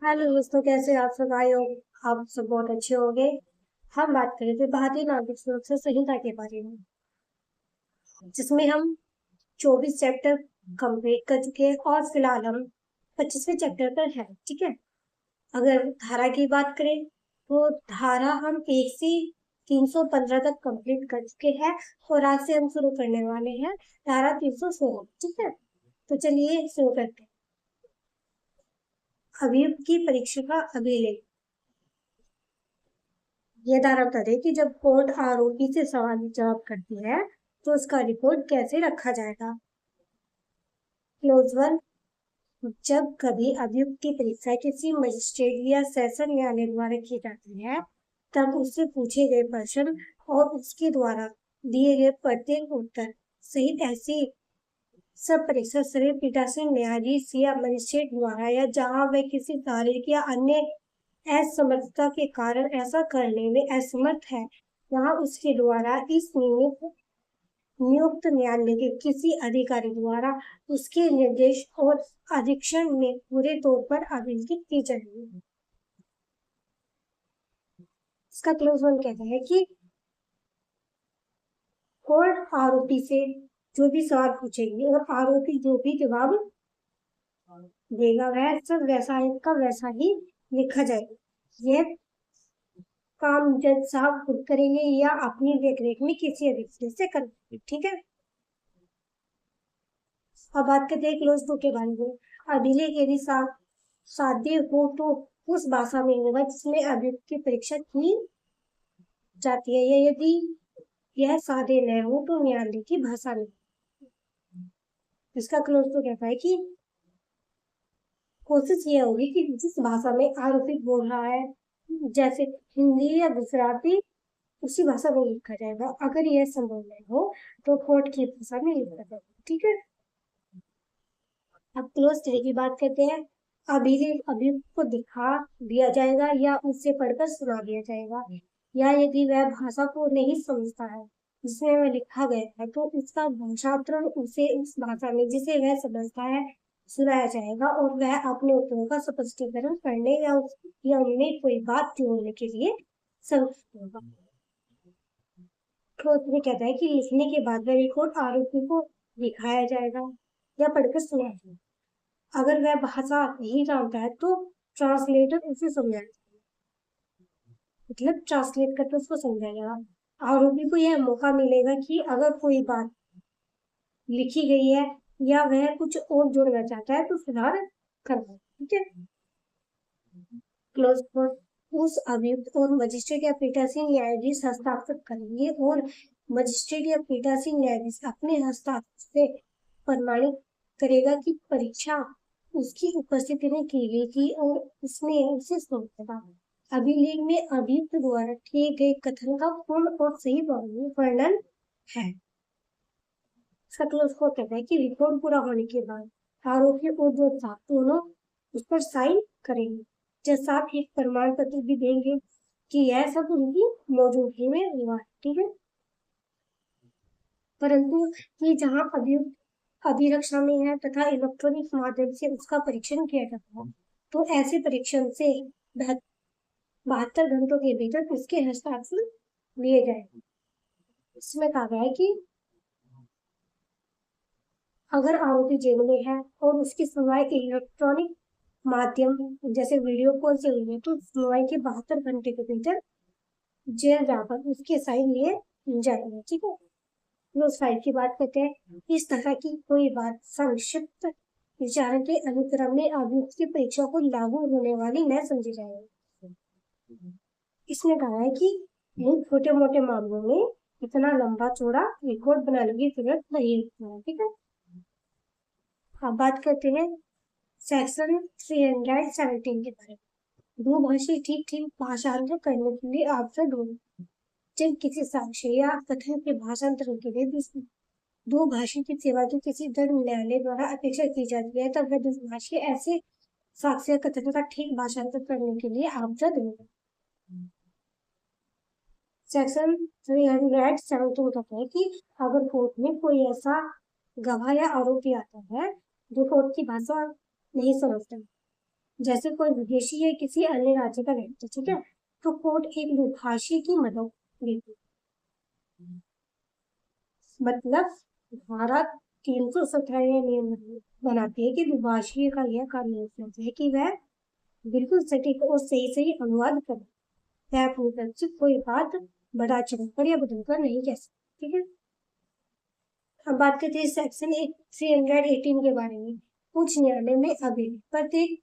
Hello दोस्तों, कैसे आप सब आए हो। आप सब बहुत अच्छे होंगे। हम बात करें थे भारतीय नागरिक सुरक्षा संहिता के बारे में, जिसमें हम 24 चैप्टर कंप्लीट कर चुके हैं और फिलहाल हम 25वें चैप्टर पर हैं। ठीक है। अगर धारा की बात करें तो धारा हम 1 से 315 तक कंप्लीट कर चुके हैं और आज से हम शुरू करने वाले हैं धारा 316। ठीक है, तो चलिए शुरू करते हैं। अभियुक्त की परीक्षा का अभिलेख। ये धारा बता रही कि जब कोर्ट आरोपी से सवाल जवाब करती है तो उसका रिकॉर्ड कैसे रखा जाएगा। Close one. जब कभी अभियुक्त की परीक्षा किसी मजिस्ट्रेट या सेशन न्यायालय द्वारा की जाती है, तब उससे पूछे गए प्रश्न और उसके द्वारा दिए गए प्रत्येक उत्तर सहित ऐसी सब परीक्षा सिर्फ पीठासीन न्यायाधीश या मजिस्ट्रेट द्वारा या जहां वह किसी तारीख या अन्य असमर्थता के कारण ऐसा करने में असमर्थ है, वहां उसके द्वारा इस नियुक्त न्यायालय के किसी अधिकारी द्वारा उसके निर्देश और अधीक्षण में पूरे तौर पर अभिलिखित की जाएगी। इसका क्लोज वन कहता है कि कोर्ट आरोपी से जो भी सवाल पूछेगी और आरोपी जो भी जवाब देगा वह सब वैसा का वैसा ही लिखा जाएगा। यह काम जज साहब खुद करेंगे या अपनी देखरेख में किसी अधिकारी से करेंगे। ठीक है। अब बात करते हैं क्लोज टू के बारे में। अभिलेख यदि साध्य हो तो उस भाषा में होगा जिसमें अभियुक्त की परीक्षा की जाती है, या यदि यह साध्य न हो तो न्यायालय की भाषा में। इसका क्लोज टू कहता है कि कोशिश यह होगी कि जिस भाषा में आरोपी बोल रहा है, जैसे हिंदी या गुजराती, उसी भाषा में लिखा जाएगा। अगर यह संभव नहीं हो तो कोर्ट की भाषा में लिखा जाएगा। ठीक है। अब क्लोज थ्री की बात करते हैं। अभिलेख अभियुक्त को दिखा दिया जाएगा या उससे पढ़कर सुना दिया जाएगा, या यदि वह भाषा को नहीं समझता है जिसमें वह लिखा गया है तो उसका भाषांतरण उसे उस भाषा में जिसे वह समझता है सुनाया जाएगा और वह अपने उत्तरों का स्पष्टीकरण करने या उनमें कोई बात जोड़ने के लिए संक्षिप्त होगा। क्लोज थ्री कहता है कि लिखने के बाद वह रिकॉर्ड आरोपी को दिखाया जाएगा या पढ़कर सुनाया जाएगा। अगर वह भाषा नहीं जानता है तो ट्रांसलेटर उसे समझाएगा, मतलब ट्रांसलेट करके उसको समझाएगा। आरोपी को यह मौका मिलेगा कि अगर कोई बात लिखी गई है या वह कुछ और जोड़ना चाहता है तो सुधार करना। ठीक है। क्लोज उस अभियुक्त और मजिस्ट्रेट या पीठासीन न्यायाधीश हस्ताक्षर करेंगे और मजिस्ट्रेट या पीठासीन न्यायाधीश अपने हस्ताक्षर से प्रमाणित करेगा कि परीक्षा उसकी उपस्थिति में की गई थी और उसने उसे सौंपा। अभिलेख में अभियुक्त द्वारा किए गए कथन का पूर्ण और सही वर्णन है। इसका क्लोज कोट कहता है कि रिपोर्ट पूरा होने के बाद आरोपी और जो साथ दोनों उस पर साइन करेंगे, जब साथ एक प्रमाण पत्र भी देंगे कि यह सब उनकी मौजूदगी में हुआ। ठीक है। परंतु ये जहाँ अभियुक्त अभिरक्षा में है तथा इलेक्ट्रॉनिक माध्यम से उसका परीक्षण किया जाता है, तो ऐसे परीक्षण से 72 घंटों के भीतर उसके हस्ताक्षर लिए जाएंगे। इसमें कहा गया है कि अगर आरोपी जेल में है और उसकी सुनवाई इलेक्ट्रॉनिक माध्यम जैसे वीडियो कॉल से हुई है तो सुनवाई के 72 घंटे के भीतर जेल जाकर उसके साइन लिए जाएंगे। ठीक है। क्लोज फाइल की बात करते हैं। इस तरह की कोई बात संक्षिप्त विचारण के अनुक्रम में अभियुक्त की परीक्षा को लागू होने वाली न समझी जाएगी। इसने कहा है कि इन छोटे मोटे मामलों में इतना लंबा चौड़ा रिकॉर्ड बनाने की जरूरत नहीं है। ठीक है। अब बात करते हैं सेक्शन 317 के बारे में। बहुभाषी ठीक ठीक भाषांतर करने के लिए आपसे जब किसी साक्ष्य या कथन के भाषांतरण के लिए दो भाषी की सेवा की किसी दंड न्यायालय द्वारा अपेक्षा की जाती है, तब वह दुभाषी ऐसे साक्ष्य कथन का ठीक भाषांतर करने के लिए आमजद होगा। सेक्शन 317 कहता है कि अगर कोर्ट में कोई ऐसा गवाह या आरोपी आता है जो कोर्ट की भाषा नहीं समझता जैसे कोई विदेशी या किसी अन्य राज्य का व्यक्ति, ठीक है, तो कोर्ट एक द्विभाषी की मदद लेती। मतलब धारा 317 ये नियम बनाती है कि द्विभाषी का यह कार्य होता है कि वह बिल्कुल सटीक और सही सही अनुवाद करे। वह अपनी तरफ से कोई बात बढ़ा चढ़ाकर या बदलकर नहीं कह सकती, ठीक है। अब बात करते हैं सेक्शन 318 के बारे में। उच्च न्यायालय में अपील। प्रत्येक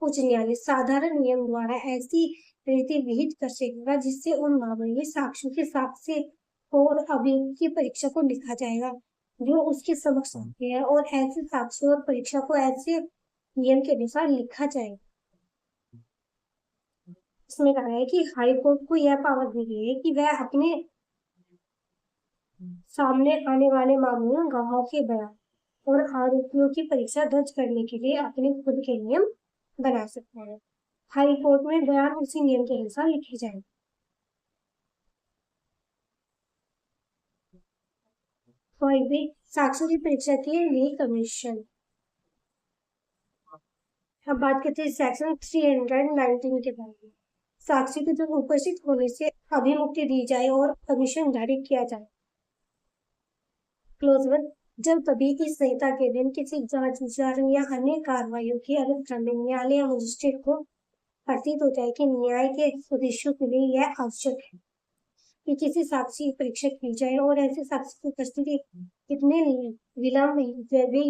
उच्च न्यायालय साधारण नियम द्वारा ऐसी रीति विहित कर सकेगा जिससे उन मामले में साक्ष्यों के साक्ष्य और अभियोग की परीक्षा को लिखा जाएगा जो उसके समक्ष होते हैं, और ऐसे साक्ष्यों और परीक्षा को ऐसे नियम के अनुसार लिखा जाएगा। इसमें कहा है कि हाई कोर्ट को यह पावर दी गई है कि वह अपने सामने आने वाले मामलों में गवाहों के बयान और आरोपियों की परीक्षा दर्ज करने के लिए अपने खुद के नियम बना सकता है। हाई कोर्ट में बयान उसी नियम के अनुसार लिखे जाएंगे। साक्ष्यों की परीक्षा के लिए कमीशन। अब बात करते हैं सेक्शन 319 के बारे में। साक्षी को जब उपस्थित होने से अभिमुक्ति दी जाए और कमीशन जारी किया जाए। Close one. जब कभी इस संहिता के दिन किसी जांच विचारण या अन्य कार्रवाइयों की अनुक्रम में न्यायालय या मजिस्ट्रेट को प्रतीत होता है कि न्याय के उद्देश्यों के लिए यह आवश्यक है कि किसी साक्षी की परीक्षा की जाए और ऐसे साक्षी की उपस्थिति कितने विलम्ब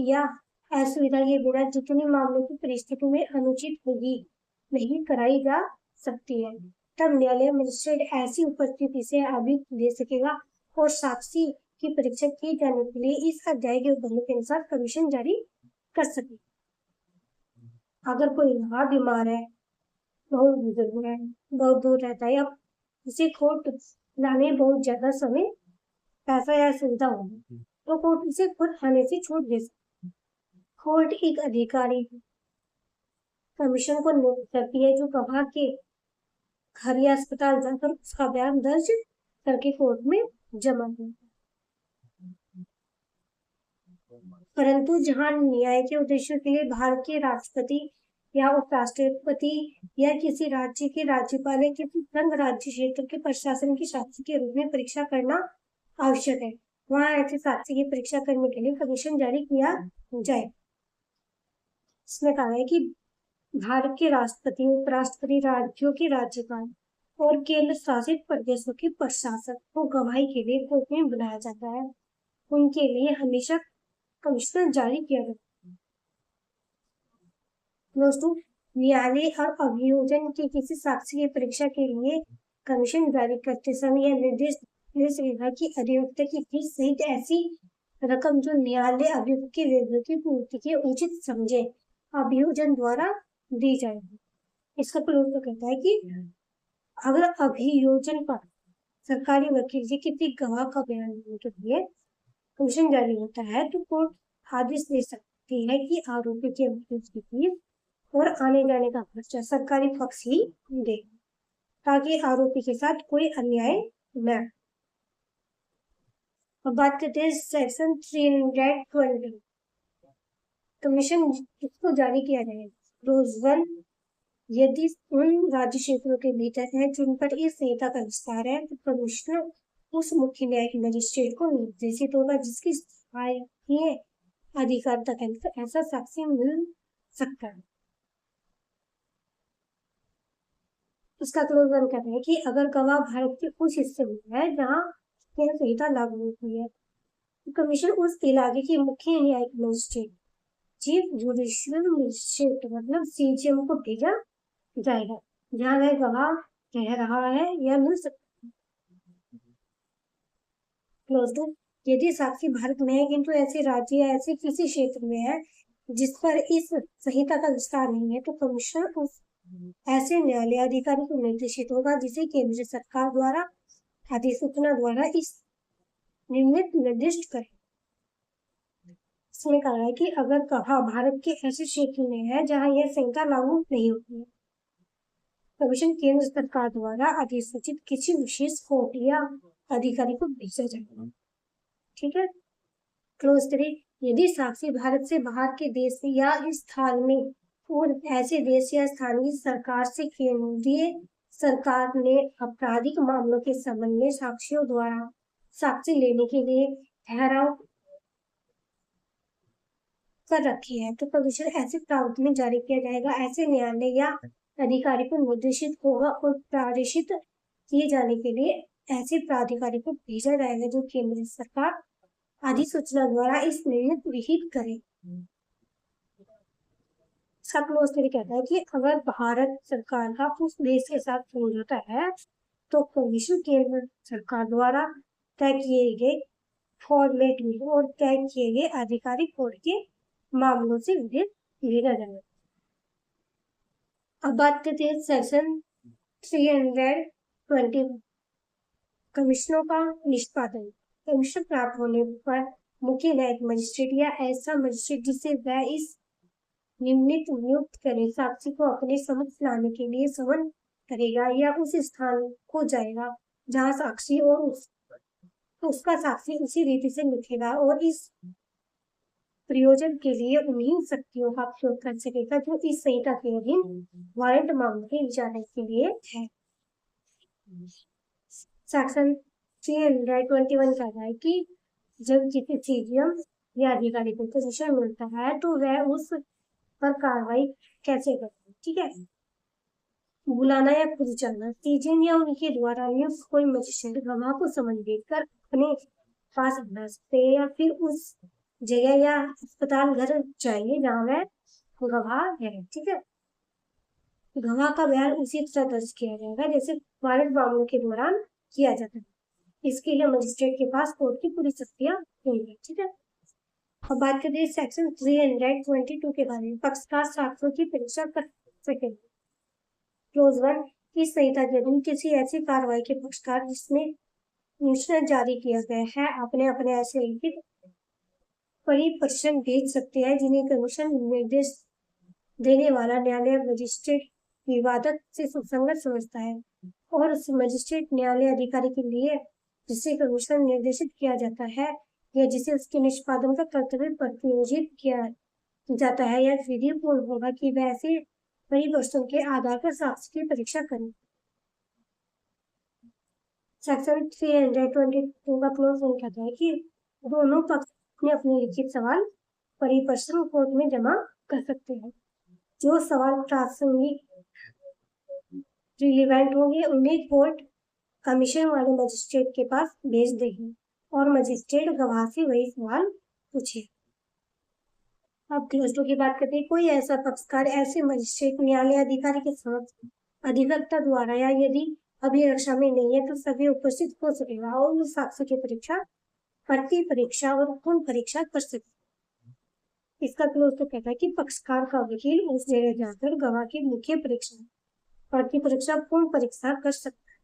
या असुविधा के बिना जितने मामलों की परिस्थितियों में अनुचित होगी नहीं कराई जा सकती है, तब न्यायालय मजिस्ट्रेट ऐसी उपस्थिति से अभियुक्त दे सकेगा और साक्षी की परीक्षा की जाने के लिए इस अध्याय के उल्लंघन के अनुसार कमीशन जारी कर सके। अगर कोई बीमार है, बहुत बुजुर्ग है, बहुत दूर रहता है या उसे कोर्ट लाने बहुत ज्यादा समय, पैसा या सुविधा होगी तो कोर्ट उसे खुद आने से छूट दे सकती है। कोर्ट एक अधिकारी कमीशन को नोटिस करती है जो गवाह के घर या अस्पताल जाकर उसका बयान दर्ज करके कोर्ट में जमा करता है। परंतु जहां न्याय के उद्देश्यों के लिए भारत के राष्ट्रपति या उपराष्ट्रपति या किसी राज्य के राज्यपाल या किसी संघ राज्य क्षेत्र के प्रशासन की साक्षी के रूप में परीक्षा करना आवश्यक है, वहां ऐसे साक्षी की परीक्षा करने के लिए कमीशन जारी किया जाए। इसमें कहा है कि भारत के राष्ट्रपति, उपराष्ट्रपति, राज्यों के राज्यपाल और केंद्र शासित प्रदेशों के प्रशासक को गवाही के लिए कोर्ट में बुलाया जाता है। उनके लिए हमेशा कमीशन जारी किया जाता है। दोस्तों, न्यायालय और अभियोजन के किसी साक्षी की परीक्षा के लिए कमीशन जारी करते समय यह निर्देश की अधिवक्ता की फीस सहित ऐसी रकम जो न्यायालय अभियुक्त के वेतन की पूर्ति के उचित समझे अभियोजन द्वारा दी जाएगी। इसका प्रयोग कहता है कि अगर अभियोजन पर सरकारी वकील से किसी गवाह का बयान देने के लिए कमीशन जारी होता है तो कोर्ट आदेश दे सकती है कि आरोपी के वकील की फीस और आने जाने का खर्चा सरकारी पक्ष ही दे ताकि आरोपी के साथ कोई अन्याय न। अब बात करते हैं सेक्शन 320। कमीशन किसको जारी किया जाएगा? Close one. यदि उन राज्य क्षेत्रों के भीतर है जिन पर इस संहिता का विस्तार है तो कमिश्नर उस मुख्य न्यायिक मजिस्ट्रेट को निर्देशित होगा जिसकी स्थायी अधिकार तक ऐसा साक्षी मिल सकता है। इसका क्लोज वन कहते हैं कि अगर गवाह भारत के उस हिस्से में है जहाँ यह संहिता लागू होती है तो कमीशन उस इलाके की मुख्य न्यायिक मजिस्ट्रेट, चीफ जुडिशियल मजिस्ट्रेट मतलब सीजीएम को भेजा जाएगा जहाँ वह गवाह कह रहा है या मिल सकता है। Close one. यदि साक्षी भारत में है किंतु ऐसे राज्य या ऐसे किसी क्षेत्र में है जिस पर इस संहिता का विस्तार नहीं है तो कमीशन उस ऐसे न्यायालय अधिकारी को निर्देशित होगा जिसे केंद्र सरकार द्वारा अधिसूचना द्वारा इस नियमित निर्दिष्ट करे। इसमें कहा है कि अगर गवाह भारत के ऐसे क्षेत्र में है जहां यह संहिता लागू नहीं होती है कमीशन केंद्र सरकार द्वारा अधिसूचित किसी विशेष कोर्ट या अधिकारी को भेजा जाएगा। ठीक है। क्लोज 3। यदि साक्षी भारत से बाहर के देश या इस स्थान में और ऐसे देश या स्थानीय सरकार से केंद्रीय सरकार ने आपराधिक मामलों के संबंध में साक्षियों द्वारा साक्ष्य लेने के लिए ठहराव कर रखी है, तो कमीशन ऐसे प्रावधान जारी किया जाएगा। ऐसे न्यायालय या अधिकारी को निर्देशित होगा और प्रादेशित किए जाने के लिए ऐसे प्राधिकारी को भेजा जाएगा जो केंद्र सरकार अधिसूचना द्वारा इस निर्णय विहित करे। सब क्लोज में कहता है कि अगर भारत सरकार का उस देश के साथ समझौता है तो कमीशन केंद्र सरकार द्वारा तय किए गए फॉर्मेट में और तय किए गए आधिकारिक कोड के मामलों से भेजा जाएगा। अब बात करते हैं सेक्शन 320 कमिश्नों का निष्पादन। कमीशन प्राप्त होने पर मुख्य न्यायिक मजिस्ट्रेट या ऐसा मजिस्ट्रेट जिसे वह इस नियुक्त करे साक्षी को अपने समक्ष लाने के लिए समन करेगा या उस स्थान को जाएगा जहां साक्षी और उसका साक्षी उसी रीति से लिखेगा और इस प्रयोजन के लिए उन्हीं शक्तियों का प्रयोग कर सकेगा जो इस संहिता के अधीन वारंट मामले के विचारण के लिए है। सेक्शन 321 कहता है कि जब किसी सीजीएम या अधिकारी को कमीशन मिलता है तो वह उस पर कार्रवाई कैसे करते हैं। ठीक है, बुलाना या खुद जाना। सीजीएम या उनके द्वारा नियुक्त कोई मजिस्ट्रेट गवाह को समन देकर अपने पास बुला सकते हैं या फिर उस जगह या अस्पताल घर चाहिए जहाँ वह गवाह है। ठीक है, गवाह का बयान उसी तरह दर्ज किया जाएगा जैसे वारंट मामलों के दौरान किया जाता है। इसके लिए मजिस्ट्रेट के पास कोर्ट की पूरी शक्तियां होंगी। ठीक है, अब बात करते हैं सेक्शन 322 के बारे में। पक्षकार साक्ष्यों की परीक्षा कर सकेंगे। क्लोज 1 इस संहिता के अधीन किसी ऐसी कार्रवाई के पक्षकार जिसमें सूचना जारी किया गया है अपने अपने ऐसे लिखित परिपत्र भेज सकते हैं जिन्हें कमीशन निर्देश देने वाला न्यायालय मजिस्ट्रेट विवादक से सुसंगत समझता है और उस मजिस्ट्रेट न्यायालय अधिकारी के लिए जिसे कमीशन निर्देशित किया जाता है या जिसे उसके निष्पादन का कर्तव्य प्रयोजित किया जाता है या विधिपूर्ण होगा कि वह ऐसे परिवर्तन के आधार पर साक्ष्य की परीक्षा करें। सेक्शन 322 का क्लोज कहता है कि दोनों पक्ष अपने लिखित सवाल परिपर्षण कोर्ट में जमा कर सकते हैं। जो सवाल प्रासंगिक रिलेवेंट होंगे उन्हें कोर्ट कमीशन वाले मजिस्ट्रेट के पास भेज देगी और मजिस्ट्रेट गवाह से वही सवाल पूछे। अब क्लोज की बात करते हैं। कोई ऐसा पक्षकार ऐसे मजिस्ट्रेट न्यायालय अधिकारी के समक्ष अधिवक्ता द्वारा या यदि अभिरक्षा में नहीं है तो सभी उपस्थित हो सकेगा और उस साक्ष्य की परीक्षा प्रति परीक्षा और पूर्ण परीक्षा कर सकते। इसका क्लोज तो कहता है कि पक्षकार का वकील उस जगह जाकर गवाह की मुख्य परीक्षा प्रति परीक्षा पूर्ण परीक्षा कर सकता है।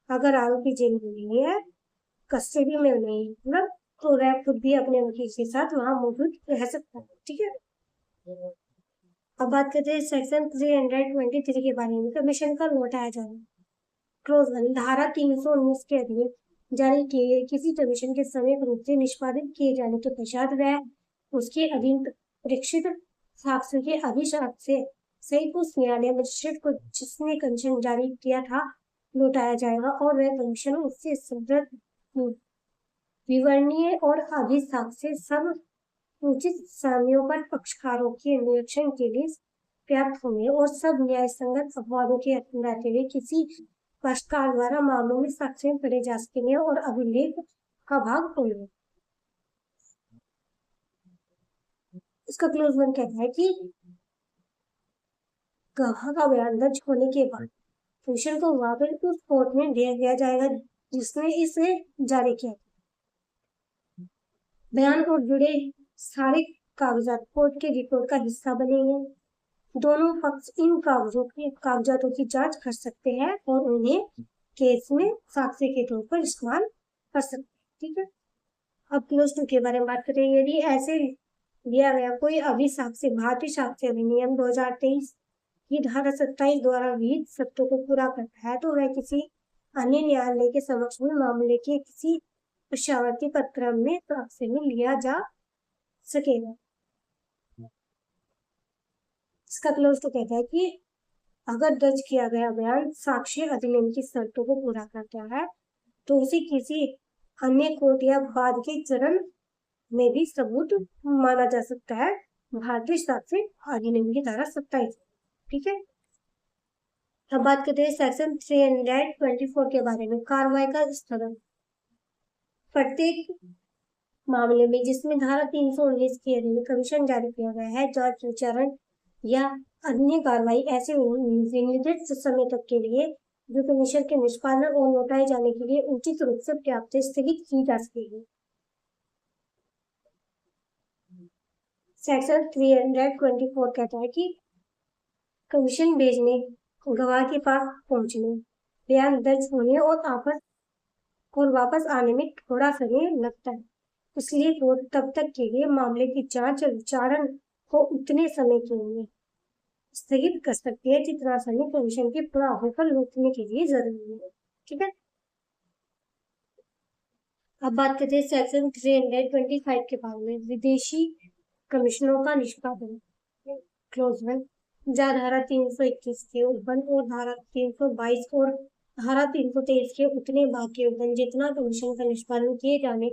अगर आरोपी जेल में नहीं है, कस्टडी में नहीं मतलब तो वह खुद भी अपने वकील के साथ वहां मौजूद रह सकता है। ठीक है, अब बात करते हैं सेक्शन 323 के बारे में। कमीशन का लौटाया जाना। क्लोज 1 धारा 319 के अधीन जारी किए गए किसी कमीशन के समय रूप से निष्पादित किए जाने के पश्चात वह उसके अधीन परीक्षित साक्ष्य के अभिशाप से सहित उस न्यायालय मजिस्ट्रेट को जिसने कमीशन जारी किया था लौटाया जाएगा और वह कमीशन उससे समृद्ध विवरणीय और अभिसाक्ष्य सब उचित सामियों पर पक्षकारों के निरीक्षण के लिए प्राप्त होंगे और सब न्याय संगत अपवादों के रहते हुए किसी पक्षकार द्वारा मामलों में साक्ष्य करे जा सकेंगे और अभिलेख का भाग होंगे। इसका क्लोज 1 कहता है कि गवाह का बयान दर्ज होने के बाद कमीशन को वापस उस कोर्ट में भेज दिया जाएगा जिसने इसे जारी किया। बयान और जुड़े सारे कागजात कोर्ट के रिपोर्ट का हिस्सा बनेंगे। दोनों पक्ष इन कागजातों की जांच कर सकते हैं और उन्हें केस में साक्ष्य के तौर पर इस्तेमाल कर सकते हैं। ठीक है, अब क्लोज 2 के बारे में बात करें। यदि ऐसे दिया गया कोई अभिसाक्ष्य भारतीय साक्ष्य अधिनियम 2023 की धारा 27 द्वारा विहित शर्तों को पूरा करता है तो वह किसी अन्य न्यायालय के समक्ष में मामले के किसी पश्चावर्ती प्रक्रम में साक्ष्य में लिया जा सकेगा। इसका क्लोज टू कहता है कि अगर दर्ज किया गया बयान साक्ष्य अधिनियम की शर्तों को पूरा करता है तो उसे किसी अन्य कोर्ट या बाद के चरण में भी सबूत माना जा सकता है भारतीय साक्ष्य अधिनियम की धारा 27। ठीक है, अब बात करते हैं सेक्शन 324 के बारे में, कार्रवाई का स्थगन। प्रत्येक मामले में जिसमें धारा 319 के अधीन कमीशन जारी किया गया है, जांच विचारण या अन्य कार्रवाई ऐसे निर्दिष्ट समय तक के लिए जो कमीशन के निष्पादन और लौटाए जाने के लिए उचित रूप से पर्याप्त स्थगित की जा सकेगी। सेक्शन 324 कहता है कि कमीशन भेजने, गवाह के पास पहुंचने, बयान दर्ज होने और वापस आने में थोड़ा समय लगता है, इसलिए कोर्ट तब तक के लिए मामले की जांच और विचारण को उतने समय के लिए स्थगित कर सकती है जितना समय कमीशन के पूरा होने पर रोकने के लिए जरूरी है। ठीक है, अब बात करते हैं सेक्शन 325 के बारे में, विदेशी कमीशनों का निष्पादन। क्लोज वन, जहाँ धारा 321 के उल्लंघन और धारा 322 और धारा 323 के उतने भाग के उल्लंघन जितना कमीशन का निष्पादन किए जाने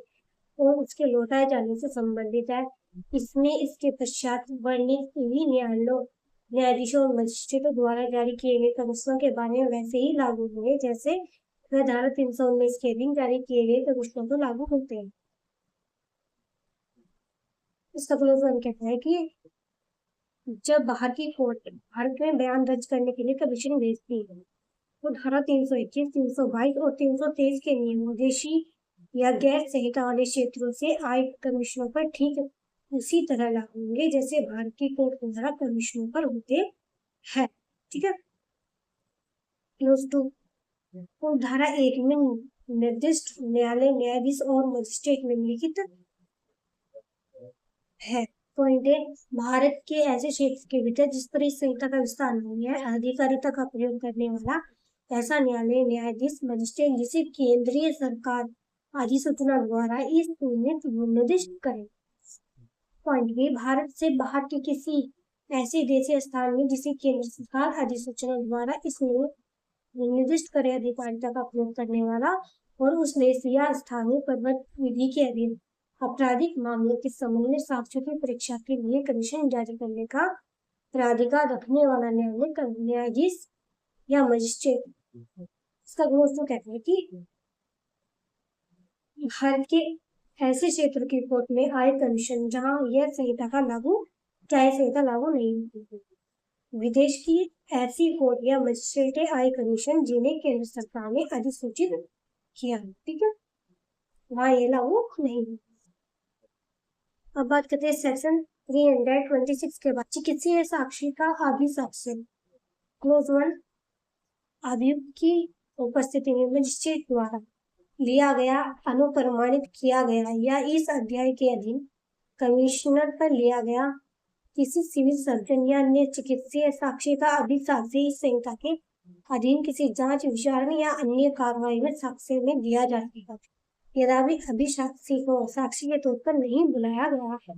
और उसके लौटाए जाने से संबंधित है, इसमें इसके पश्चात वर्णित सभी न्यायाधीशों और मजिस्ट्रेटों द्वारा जारी किए गए कमीशनों के बारे में वैसे ही लागू होंगे जैसे वह धारा 319 के अधीन जारी किए गए कमीशनों को लागू होते हैं। इसका क्लोज वन कहता है कि जब बाहर की कोर्ट भारत में बयान दर्ज करने के लिए कमीशन भेजती है तो धारा 321, 322 और 323 के नियम देशी या गैर संहिता वाले क्षेत्रों से आए कमीशनों पर ठीक उसी तरह लागू होंगे जैसे भारत की कोर्ट द्वारा कमीशनों पर होते हैं। ठीक है, क्लोज टू, तो धारा 1 में निर्दिष्ट न्यायालय, न्यायाधीश और मजिस्ट्रेट निम्नलिखित है। पॉइंट है, भारत के ऐसे क्षेत्र के भीतर जिस पर इस संहिता का विस्तार नहीं है, अधिकारिता का प्रयोग करने वाला ऐसा न्यायालय, न्यायाधीश, मजिस्ट्रेट जिसे केंद्रीय सरकार अधिसूचना द्वारा इस निर्दिष्ट करे। पॉइंट बी, भारत से बाहर के किसी ऐसे देश या स्थान में जिसे केंद्र सरकार अधिसूचना द्वारा इस निर्दिष्ट करे अधिकारिता का प्रयोग करने वाला और उस देश या स्थान में प्रवर्तित विधि के अधीन आपराधिक मामलों के संबंध में साक्ष्यों की परीक्षा के लिए कमीशन जारी करने का प्राधिकार रखने वाला न्यायालय, न्यायाधीश या मजिस्ट्रेट। इसका दोस्तों कहते हैं कि भारत के ऐसे क्षेत्र की कोर्ट में आए कमीशन जहां यह संहिता लागू नहीं होती, विदेश की ऐसी कोर्ट या मजिस्ट्रेट आय कमीशन जिन्हें केंद्र सरकार ने अधिसूचित किया, ठीक है, वहां ये लागू नहीं। अब बात करते हैं सेक्शन 326 के बाद, चिकित्सीय साक्षी का अभिसाक्ष्य। क्लोज वन, अभियुक्त की उपस्थिति में मजिस्ट्रेट द्वारा लिया गया, अनुप्रमाणित किया गया या इस अध्याय के अधीन कमिश्नर पर लिया गया किसी सिविल सर्जन या अन्य चिकित्सीय साक्षी का अभिसाक्ष्य इस संहिता के अधीन किसी जांच, विचारण या अन्य कार्रवाई में साक्ष्य में दिया जा सकेगा यदि अभिसाक्षी को साक्षी के तौर पर नहीं बुलाया गया है।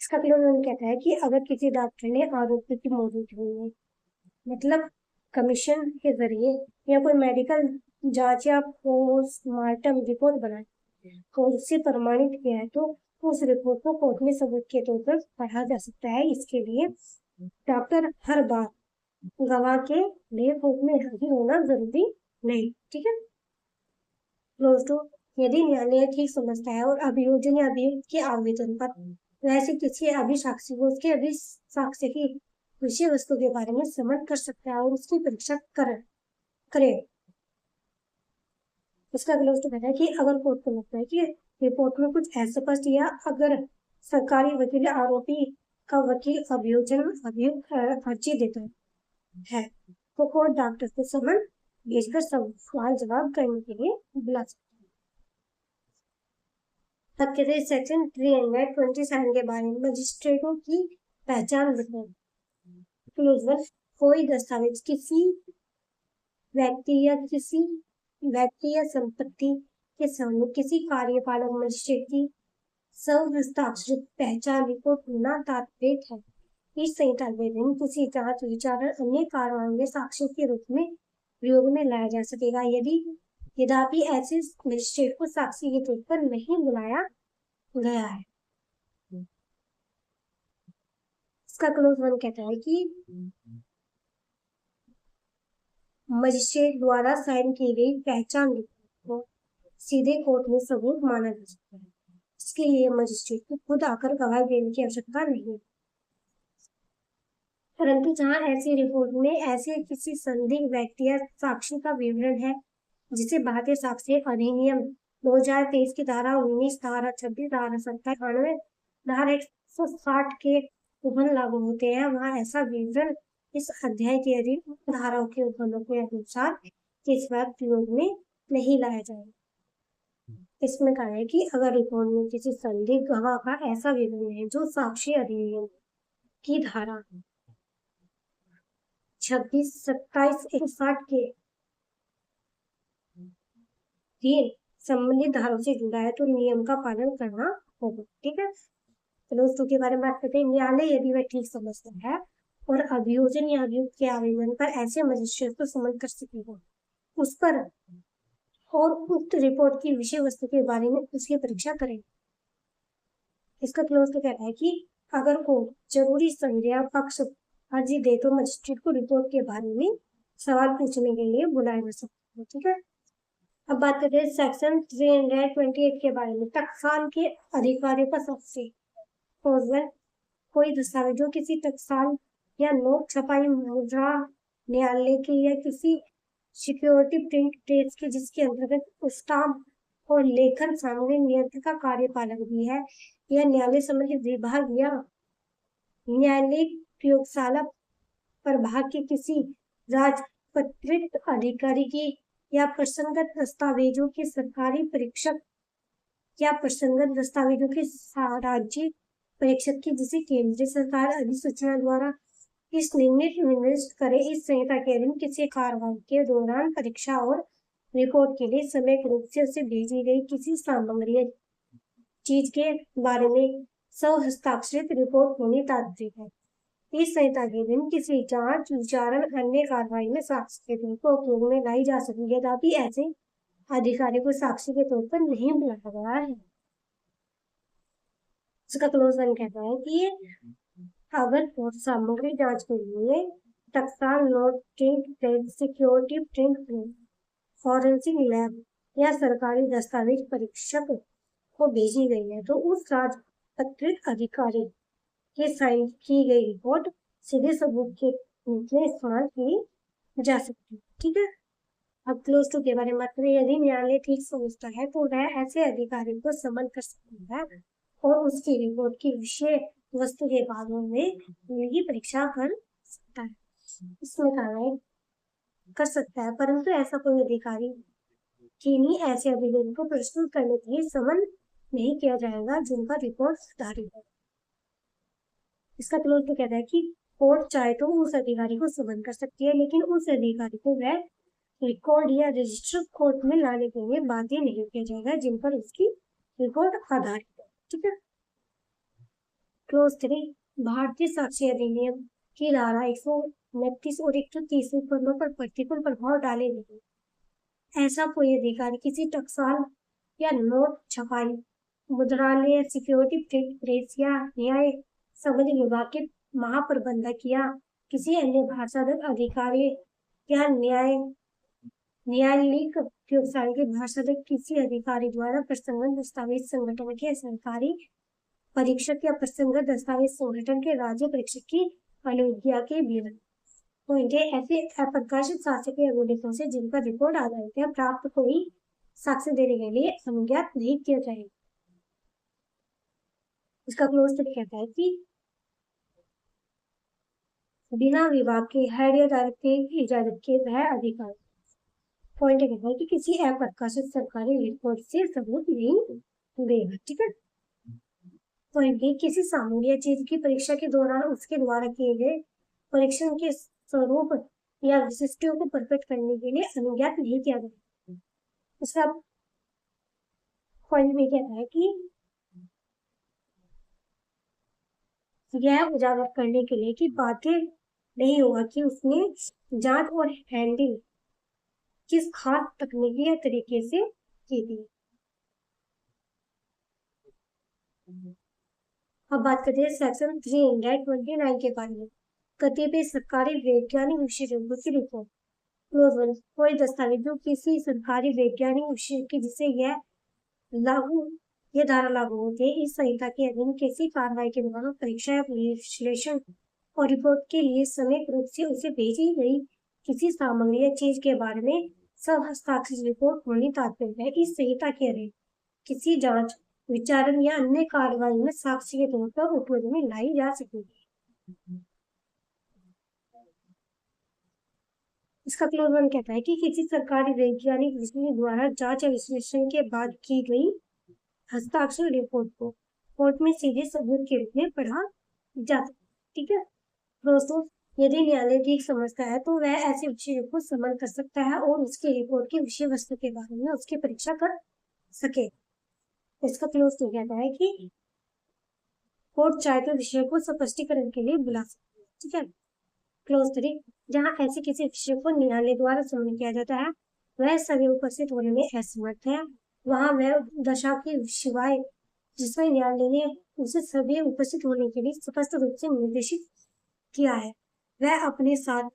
इसका क्लोज कहता है कि अगर किसी डॉक्टर ने आरोपी की मौजूदगी में, मतलब कमीशन के जरिए या कोई मेडिकल जांच या पोस्टमार्टम रिपोर्ट बनाई और उससे प्रमाणित किया है तो उस रिपोर्ट को कोर्ट में सबूत के तौर पर पढ़ा जा सकता है। इसके लिए डॉक्टर हर बार गवाह के लिए कोर्ट में हाजिर होना जरूरी नहीं। ठीक है, क्लोज टू, यदि न्यायालय ठीक समझता है और अभियोजन या अभियुक्त के आवेदन पर वैसे किसी अभिसाक्षी को उसके अभिसाक्ष्य की विषय वस्तु के बारे में समन कर सकता है और उसकी परीक्षा करे। इसका क्लोज टू कहता है कि अगर कोर्ट को लगता है कि रिपोर्ट में कुछ अस्पष्ट या अगर सरकारी वकील आरोपी का वकील अभियुक्त अर्जी देता है तो कोर्ट डॉक्टर को समन भेजकर सवाल जवाब करने के लिए बुला सकता है। सेक्शन 327 के बारे में, मजिस्ट्रेटों की पहचान बताओ। क्लोज वन, कोई दस्तावेज किसी व्यक्ति या संपत्ति के सामने किसी कार्यपालक मजिस्ट्रेट की सर्व हस्ताक्षरित पहचान रिपोर्ट होना तात्पर्य है। इस संहिता आवेदन किसी जांच विचारण अन्य कार्रवाई में साक्ष्य के रूप में प्रयोग में लाया जा सकेगा यद्यपि ऐसे मजिस्ट्रेट को साक्षी के तौर पर नहीं बुलाया गया है। इसका क्लोज वन कहता है कि मजिस्ट्रेट द्वारा साइन की गई पहचान रिपोर्ट को सीधे कोर्ट में सबूत माना जा सकता है। इसके लिए मजिस्ट्रेट को खुद आकर गवाही देने की आवश्यकता नहीं है, परंतु जहां ऐसी रिपोर्ट में ऐसे किसी संदिग्ध व्यक्ति या साक्षी का विवरण है जिसे भारतीय साक्ष्य अधिनियम 2023 की धारा 19, धारा 26, धारा 97, धारा 160 के उल्लंघन लागू होते हैं, वहां ऐसा विवरण इस अध्याय के अधीन धाराओं के उल्लंघनों के अनुसार इस बार प्रयोग में नहीं लाया जाएगा। इसमें कहा है कि अगर रिपोर्ट में किसी संदिग्ध गवाह का ऐसा विवरण है जो साक्ष्य अधिनियम की धारा 26, 27, 160 के संबंधित धाराओं से जुड़ा है तो नियम का पालन करना होगा। ठीक है, क्लोज टू के बारे में बात करते हैं। न्यायालय यदि वह ठीक समझता है और अभियोजन या अभियुक्त के आवेदन पर ऐसे मजिस्ट्रेट को समन कर सकेगा उस पर और उक्त रिपोर्ट की विषय वस्तु के बारे में उसकी परीक्षा करें। इसका क्लोज टू कहता है कि अगर कोर्ट जरूरी संज्ञा पक्ष अर्जी दे तो मजिस्ट्रेट को रिपोर्ट के बारे में सवाल पूछने के लिए बुलाया जा सकता है। ठीक है, अब बात करते हैं सेक्शन 328 के बारे में। टकसाल के अधिकारियों का सबसे कोई दस्तावेजों किसी टकसाल या नोट छपाई मुद्रा न्यायालय की या किसी सिक्योरिटी प्रिंट प्रेस की जिसके अंतर्गत स्टाम्प और लेखन सामग्री नियंत्रण का कार्यपालक भी है या न्यायालय संबंधित विभाग या न्यायालयिक प्रयोगशाला प्रभाग के किसी राजपत्रित अधिकारी की या प्रसंगत दस्तावेजों के सरकारी परीक्षक या प्रसंगत दस्तावेजों के राज्य परीक्षक की जिसे केंद्रीय सरकार अधिसूचना द्वारा इस निर्दिष्ट करे। इस संहिता के अधीन किसी कार्रवाई के दौरान परीक्षा और रिपोर्ट के लिए समय रूप से उसे भेजी गई किसी सामग्री चीज के बारे में स्वहस्ताक्षरित रिपोर्ट होनी तात्पर्य है। इस संहिता के दिन किसी जांच विचारण अन्य कार्रवाई में साक्ष्य के तौर पर उपयोग में लाई जा सकेगी यद्यपि ऐसे अधिकारी को साक्षी के तौर पर नहीं बुलाया गया है। इसका क्लोज वन कहता है कि अगर कोर्ट सामग्री जांच के लिए टकसाल note print security print forensic lab या सरकारी दस्तावेज परीक्षक को भेजी गई है तो उस राजपत्रित अधिकारी के साइन की गई रिपोर्ट सीधे सबूत के रूप में इस्तेमाल की जा सकती है। ठीक है, अब क्लोज टू के बारे में बात करें। यदि न्यायालय ठीक समझता है तो वह ऐसे अधिकारी को समन कर सकता है और उसकी रिपोर्ट की विषय वस्तु के बारे में उनकी परीक्षा कर सकता है। इसमें कार्रवाई कर सकता है, परंतु ऐसा कोई अधिकारी की नहीं ऐसे अभियोजन को प्रस्तुत करने के लिए समन नहीं किया जाएगा जिनका रिपोर्ट सुधारित है। इसका क्लोज तो कहता है कि कोर्ट चाहे तो उस अधिकारी को समन कर सकती है लेकिन उस अधिकारी को वह रिकॉर्ड या रजिस्टर कोर्ट में लाने के लिए बाध्य नहीं किया जाएगा जिन पर उसकी रिपोर्ट आधारित है। ठीक है, क्लोज 3 भारतीय साक्ष्य अधिनियम की धारा 129 और 130 पदों पर प्रतिकूल प्रभाव डालेगी। ऐसा कोई अधिकारी किसी टकसाल या नोट छपाई मुद्रालय सिक्योरिटी प्रिंट प्रेस या न्याय संबंधी विभाग के महाप्रबंधक या किसी अन्य भाषागत अधिकारी या न्यायालयिक प्रयोगशाला के भाषागत किसी अधिकारी द्वारा प्रसंगत दस्तावेज संगठन के सरकारी परीक्षक या प्रसंगत दस्तावेज संगठन के राज्य परीक्षक की अनुज्ञा के बिना ऐसे अप्रकाशित साक्ष्य के अभिलेखों से जिनका रिपोर्ट आधारित है प्राप्त कोई साक्ष्य देने के लिए अनुज्ञात नहीं किया जाएगा। इसका क्लोज तक कहता है कि बिना विभाग के हेड या डायरेक्टर की इजाजत के वह अधिकार पॉइंट कहता है कि किसी अप्रकाशित सरकारी रिपोर्ट से सबूत नहीं देगा। ठीक है, पॉइंट बी किसी सामग्री या चीज की परीक्षा के दौरान उसके द्वारा किए गए परीक्षण के स्वरूप या विशिष्टों को परफेक्ट करने के लिए अनुज्ञात नहीं किया जाता। इसका पॉइंट बी कहता है कि यह उजागर करने के लिए कि बाध्य नहीं होगा कि उसने जांच और हैंडलिंग किस खास तकनीकी या तरीके से की थी। अब बात करते हैं सेक्शन 329 के बारे में। कतिपय सरकारी वैज्ञानिक विशेषज्ञों की रिपोर्ट। क्लोज वन, कोई दस्तावेज जो किसी सरकारी वैज्ञानिक विषय की जिसे यह धारा लागू होती है, इस संहिता के अधीन किसी कार्रवाई के दौरान परीक्षा या विश्लेषण और रिपोर्ट के लिए समय रूप से उसे भेजी गई किसी सामग्री या चीज के बारे में सब हस्ताक्षरित रिपोर्ट होनी तात्पर्य है। इस संहिता के अधीन किसी जांच, विचारण या अन्य कार्रवाई में साक्ष्य के तौर पर उपयोग में लाई जा सकेगी। इसका क्लोज वन कहता है कि किसी सरकारी वैज्ञानिक विषय द्वारा जांच या विश्लेषण के बाद की गई हस्ताक्षर रिपोर्ट को कोर्ट में सीधे सबूत के रूप में पढ़ा जा सकता है। ठीक है दोस्तों, यदि न्यायालय ठीक समझता है तो वह ऐसे विषय को समन कर सकता है और उसकी रिपोर्ट की विषय वस्तु के बारे में उसकी परीक्षा कर सके। इसका क्लोज तो कहता है कि कोर्ट चाहे तो विषय को स्पष्टीकरण के लिए बुला सकती है। ठीक है क्लोज 3, जहाँ ऐसे किसी विषय को न्यायालय द्वारा समन किया जाता है, वह सभी उपस्थित होने में असमर्थ है। वहाँ वह दशा के सिवाय जिसमें न्यायालय ने उसे सभी उपस्थित होने के लिए स्पष्ट रूप से निर्देशित किया है, वह अपने साथ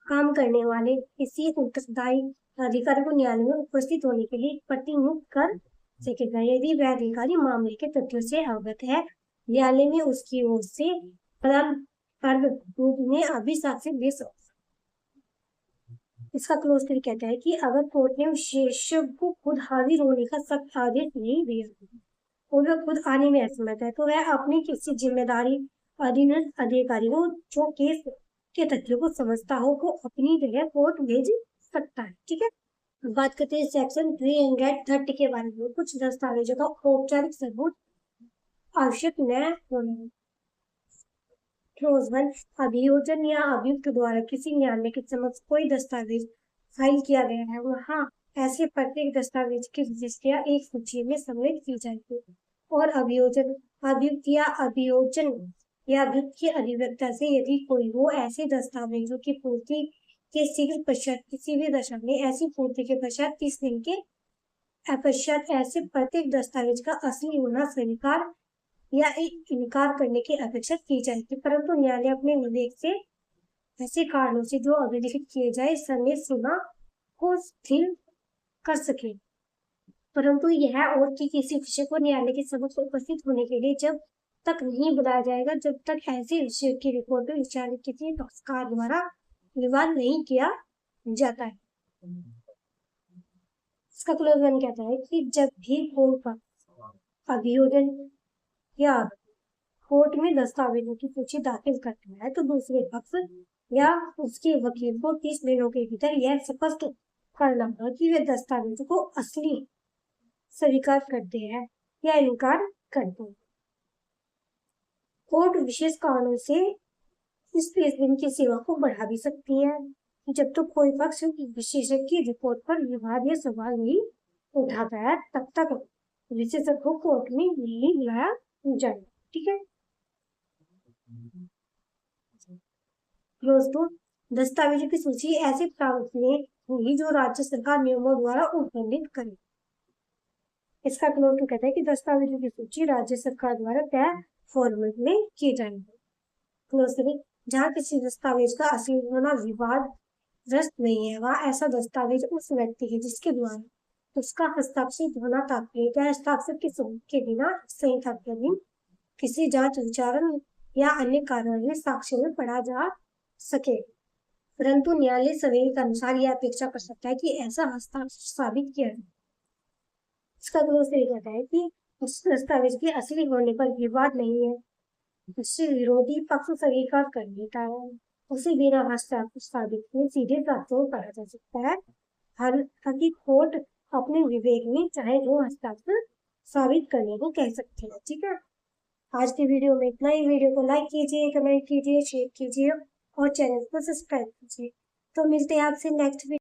काम करने वाले किसी उत्तरदायी अधिकारी को न्यायालय में उपस्थित होने के लिए प्रतिनियुक्त कर सकेगा। यदि वह अधिकारी मामले के तथ्यों से अवगत है, न्यायालय में उसकी ओर से रूप में अभिसाक्ष्य दे सकता। इसका क्लोज करके कहता है कि अगर कोर्ट ने विशेषज्ञ को खुद हाजिर होने का सख्त आदेश नहीं दिया और वह खुद आने में असमर्थ है, तो वह अपनी किसी जिम्मेदारी अधीनस्थ अधिकारी को जो केस के तथ्यों को समझता हो को अपनी जगह कोर्ट भेज सकता है। ठीक है, बात करते हैं सेक्शन 330 के बारे में। कुछ दस्तावेजों का औपचारिक सबूत आवश्यक न होने। क्लोज वन, अभियोजन या अभियुक्त द्वारा किसी न्यायालय के समक्ष कोई दस्तावेज फाइल किया गया है, वहाँ ऐसे प्रत्येक दस्तावेज की रजिस्ट्रियां एक सूची में सम्मिलित की जाएगी और अभियोजन, अभियुक्त या अभियोजन या अभियुक्त की अधिवक्ता से यदि कोई हो ऐसे दस्तावेजों की पूर्ति के शीघ्र पश्चात किसी भी दशा में ऐसी पूर्ति के पश्चात 30 दिन के पश्चात ऐसे प्रत्येक दस्तावेज का असली होना स्वीकार या इनकार करने की अपेक्षा की जाएगी, परंतु न्यायालय अपने विवेक से ऐसे कारणों से जो अभिलिखित किए जाए समय सीमा को स्थिर कर सके। परंतु यह और कि किसी विषय को न्यायालय के समक्ष उपस्थित होने के लिए जब तक नहीं बुलाया जाएगा जब तक ऐसे विषय की रिपोर्ट में विचारित किसी पक्षकार द्वारा विवाद नहीं किया जाता है। इसका क्लोज वन कहता है कि जब भी कोई पक्ष अभियोजन या कोर्ट में दस्तावेजों की सूची दाखिल करता है तो दूसरे पक्ष या उसके वकील को 30 दिनों के भीतर यह स्पष्ट करना होगा कि वे दस्तावेजों को असली स्वीकार करते हैं या इनकार करते हैं। कोर्ट विशेष कारणों से इस 30 दिन की सेवा को बढ़ा भी सकती है जब तक कोई पक्ष विशेषज्ञ की रिपोर्ट पर विवाद या सवाल नहीं उठाता है, तब तक विशेषज्ञ को कोर्ट में नहीं बुलाया जाएगा। ठीक है, क्लोज टू, दस्तावेजों की सूची ऐसे प्रावधान होगी जो राज्य सरकार नियमों द्वारा उल्लंघित करे। इसका क्लोज टू कहता है कि दस्तावेजों की सूची राज्य सरकार द्वारा तय फॉर्मेट में की जाएगी। क्लोज थ्री, जहाँ किसी दस्तावेज का असली होना विवादग्रस्त नहीं है, वहाँ ऐसा दस्तावेज उस व्यक्ति है जिसके द्वारा उसका हस्ताक्षरित होना तात्पर्य है हस्ताक्षर के सबूत के बिना संहिता के अधीन किसी जांच, विचारण या अन्य कार्रवाई में साक्ष्य में पढ़ा जा सके, परंतु न्यायालय सवेरे के अनुसार यह अपेक्षा कर सकता है कि ऐसा हस्ताक्षर साबित किया जाए। इसका क्लोज थ्री कहता है कि उस दस्तावेज के असली होने पर विवाद नहीं है, उससे विरोधी पक्ष स्वीकार कर लेता है, उसे बिना हस्ताक्षर साबित किए सीधे साक्ष्य में पढ़ा जा सकता है। हालांकि कोर्ट अपने विवेक में चाहे जो हस्ताक्षर साबित करने को कह सकते हैं। ठीक है, आज की वीडियो में इतना ही। वीडियो को लाइक कीजिए, कमेंट कीजिए, शेयर कीजिए और चैनल को सब्सक्राइब कीजिए। तो मिलते हैं आपसे नेक्स्ट वीडियो।